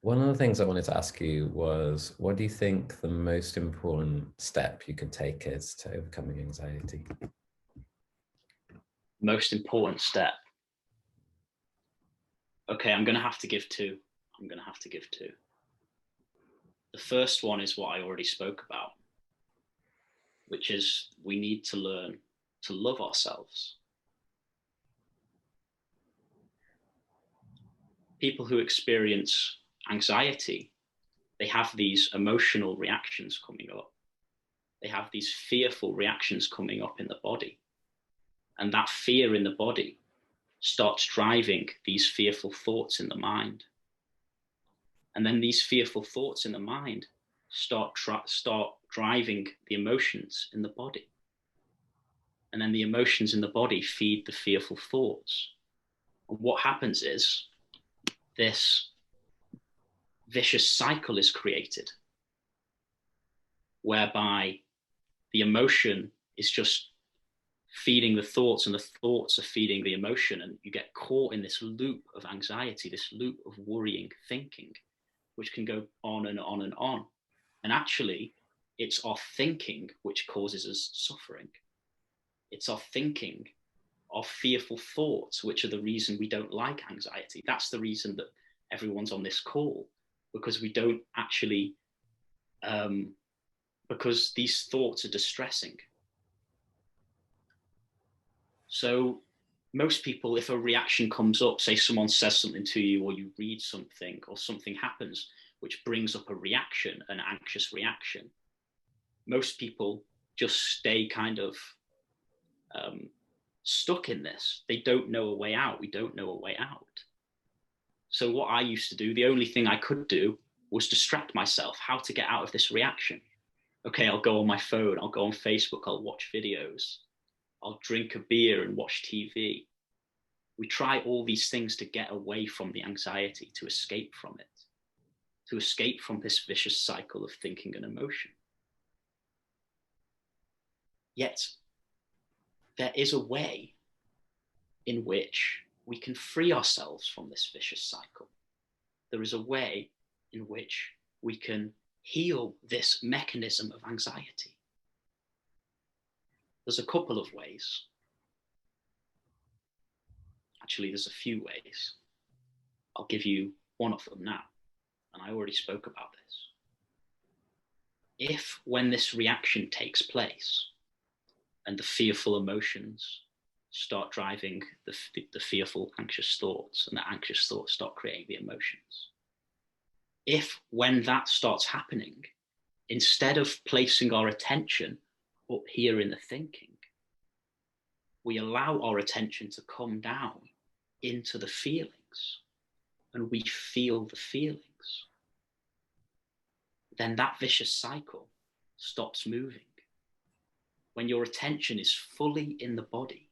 One of the things I wanted to ask you was, what do you think the most important step you could take is to overcoming anxiety? Most important step. Okay, I'm going to have to give two. The first one is what I already spoke about, which is we need to learn to love ourselves. People who experience anxiety, they have these emotional reactions coming up. They have these fearful reactions coming up in the body. And that fear in the body starts driving these fearful thoughts in the mind. And then these fearful thoughts in the mind start driving the emotions in the body. And then the emotions in the body feed the fearful thoughts. And what happens is this vicious cycle is created, whereby the emotion is just feeding the thoughts and the thoughts are feeding the emotion. And you get caught in this loop of anxiety, this loop of worrying thinking, which can go on and on and on. And actually, it's our thinking which causes us suffering. It's our thinking, our fearful thoughts, which are the reason we don't like anxiety. That's the reason that everyone's on this call, because we don't actually, because these thoughts are distressing. So most people, if a reaction comes up, say someone says something to you, or you read something, or something happens which brings up a reaction, an anxious reaction, most people just stay kind of stuck in this. They don't know a way out. We don't know a way out. So what I used to do, the only thing I could do was distract myself, how to get out of this reaction. Okay, I'll go on my phone, I'll go on Facebook, I'll watch videos, I'll drink a beer and watch TV. We try all these things to get away from the anxiety, to escape from it, to escape from this vicious cycle of thinking and emotion. Yet, there is a way in which we can free ourselves from this vicious cycle. There is a way in which we can heal this mechanism of anxiety. There's a couple of ways. Actually, there's a few ways. I'll give you one of them now, and I already spoke about this. If, when this reaction takes place and the fearful emotions start driving the fearful, anxious thoughts, and the anxious thoughts start creating the emotions, if, when that starts happening, instead of placing our attention up here in the thinking, we allow our attention to come down into the feelings, and we feel the feelings, then that vicious cycle stops moving. When your attention is fully in the body,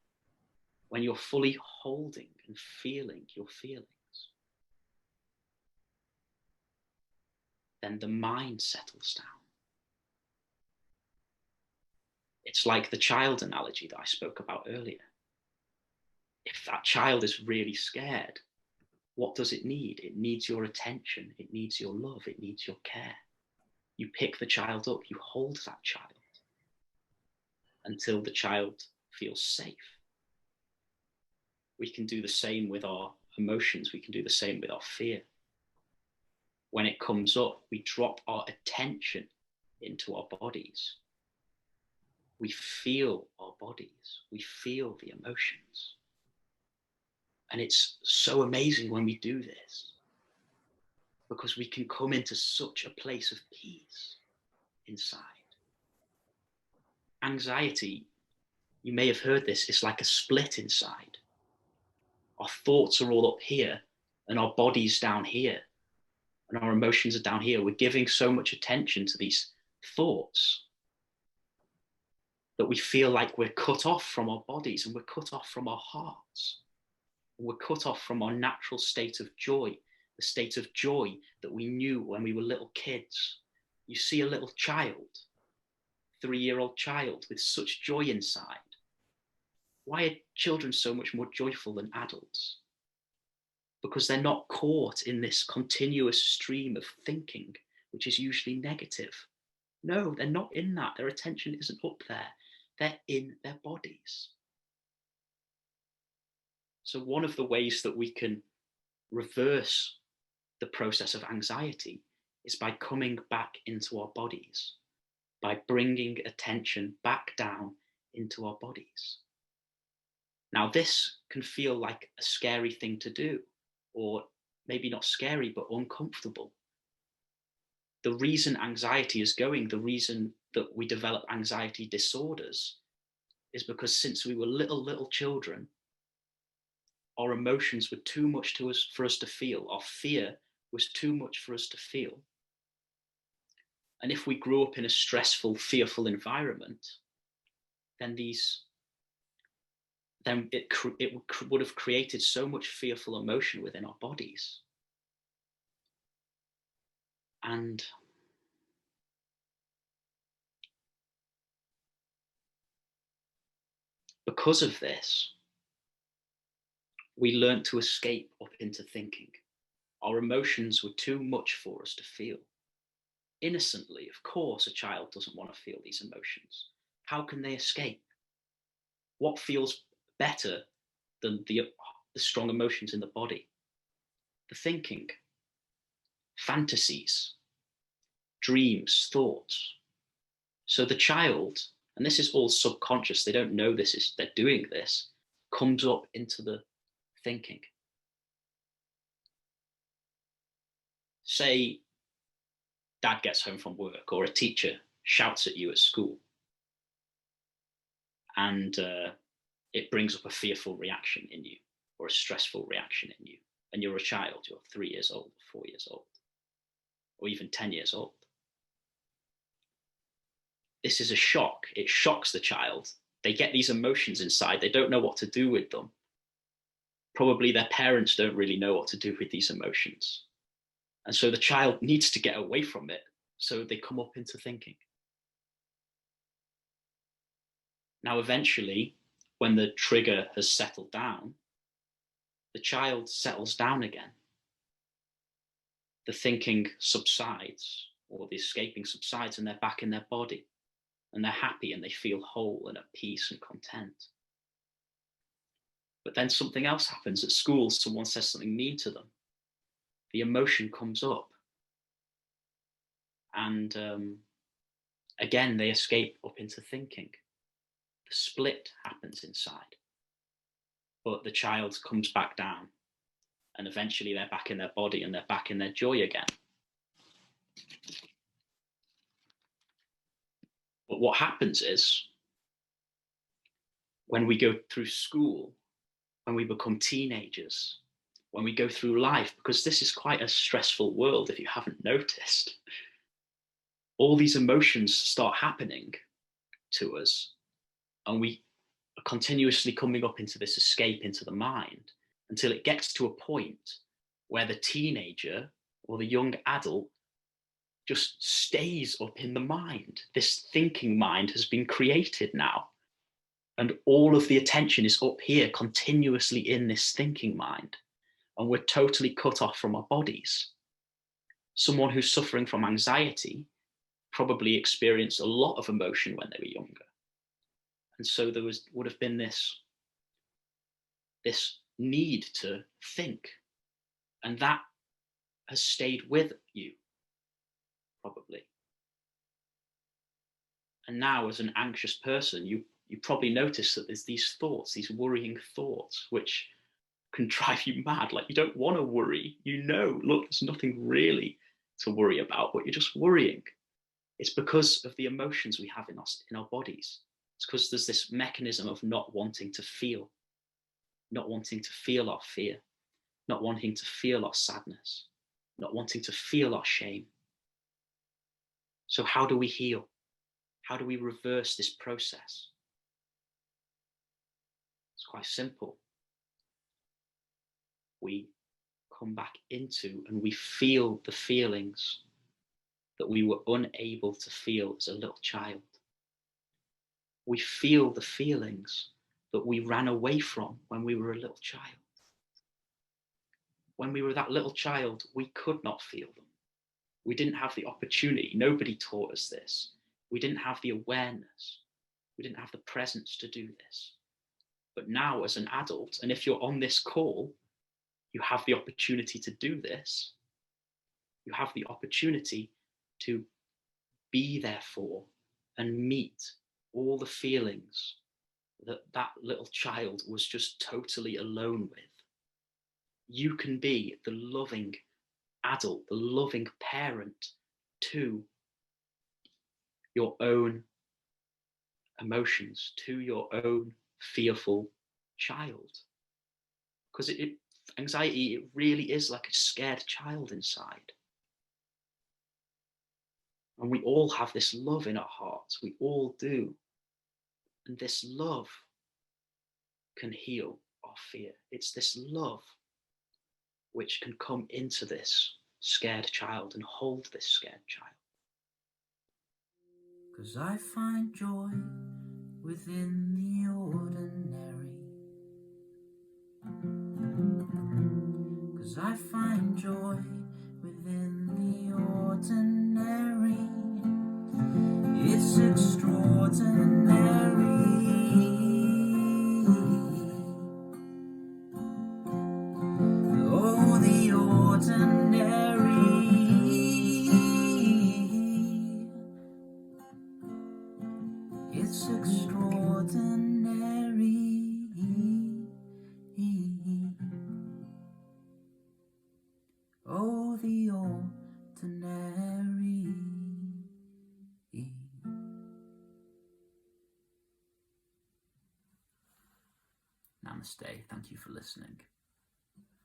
when you're fully holding and feeling your feelings, then the mind settles down. It's like the child analogy that I spoke about earlier. If that child is really scared, what does it need? It needs your attention. It needs your love. It needs your care. You pick the child up, you hold that child until the child feels safe. We can do the same with our emotions. We can do the same with our fear. When it comes up, we drop our attention into our bodies. We feel our bodies. We feel the emotions. And it's so amazing when we do this, because we can come into such a place of peace inside. Anxiety, you may have heard this, it's like a split inside. Our thoughts are all up here and our body's down here and our emotions are down here. We're giving so much attention to these thoughts that we feel like we're cut off from our bodies, and we're cut off from our hearts. And we're cut off from our natural state of joy, the state of joy that we knew when we were little kids. You see a little child, 3-year-old child with such joy inside. Why are children so much more joyful than adults? because they're not caught in this continuous stream of thinking, which is usually negative. No, they're not in that. Their attention isn't up there. They're in their bodies. So one of the ways that we can reverse the process of anxiety is by coming back into our bodies, by bringing attention back down into our bodies. Now, this can feel like a scary thing to do, or maybe not scary, but uncomfortable. The reason anxiety is going, the reason that we develop anxiety disorders is because since we were little children, our emotions were too much for us to feel. Our fear was too much for us to feel. And if we grew up in a stressful, fearful environment, then it would have created so much fearful emotion within our bodies. And because of this, we learned to escape up into thinking. Our emotions were too much for us to feel. Innocently, of course, a child doesn't want to feel these emotions. How can they escape? What feels better than the strong emotions in the body? The thinking, fantasies, dreams, thoughts. So the child, and this is all subconscious, they don't know they're doing this, comes up into the thinking. Say dad gets home from work, or a teacher shouts at you at school, and it brings up a fearful reaction in you, or a stressful reaction in you, and you're a child, you're 3 years old, 4 years old, or even 10 years old. This is a shock. It shocks the child. They get these emotions inside. They don't know what to do with them. Probably their parents don't really know what to do with these emotions. And so the child needs to get away from it. So they come up into thinking. Now, eventually, when the trigger has settled down, the child settles down again. The thinking subsides, or the escaping subsides, and they're back in their body. And they're happy and they feel whole and at peace and content. But then something else happens at school. Someone says something mean to them. The emotion comes up. And again, they escape up into thinking. The split happens inside. But the child comes back down. And eventually they're back in their body and they're back in their joy again. But what happens is, when we go through school, when we become teenagers, when we go through life, because this is quite a stressful world if you haven't noticed, all these emotions start happening to us, and we are continuously coming up into this escape into the mind until it gets to a point where the teenager or the young adult just stays up in the mind. This thinking mind has been created now. And all of the attention is up here continuously in this thinking mind. And we're totally cut off from our bodies. Someone who's suffering from anxiety probably experienced a lot of emotion when they were younger. And so there would have been this need to think. And that has stayed with you, probably. And now, as an anxious person, you probably notice that there's these thoughts, these worrying thoughts, which can drive you mad. Like, you don't want to worry. Look, there's nothing really to worry about, but you're just worrying. It's because of the emotions we have in our bodies. It's because there's this mechanism of not wanting to feel our fear, not wanting to feel our sadness, not wanting to feel our shame. So how do we heal? How do we reverse this process? It's quite simple. We come back into and we feel the feelings that we were unable to feel as a little child. We feel the feelings that we ran away from when we were a little child. when we were that little child, we could not feel them. We didn't have the opportunity. Nobody taught us this. We didn't have the awareness. We didn't have the presence to do this. But now as an adult, and if you're on this call, you have the opportunity to do this. You have the opportunity to be there for and meet all the feelings that that little child was just totally alone with. You can be the loving adult, the loving parent to your own emotions, to your own fearful child. Because anxiety, it really is like a scared child inside. And we all have this love in our hearts. We all do. And this love can heal our fear. It's this love which can come into this scared child and hold this scared child. 'Cause I find joy within the ordinary. 'Cause I find joy within the ordinary. It's extraordinary. Oh, the ordinary. It's extraordinary. Oh, the ordinary. Namaste. Thank you for listening.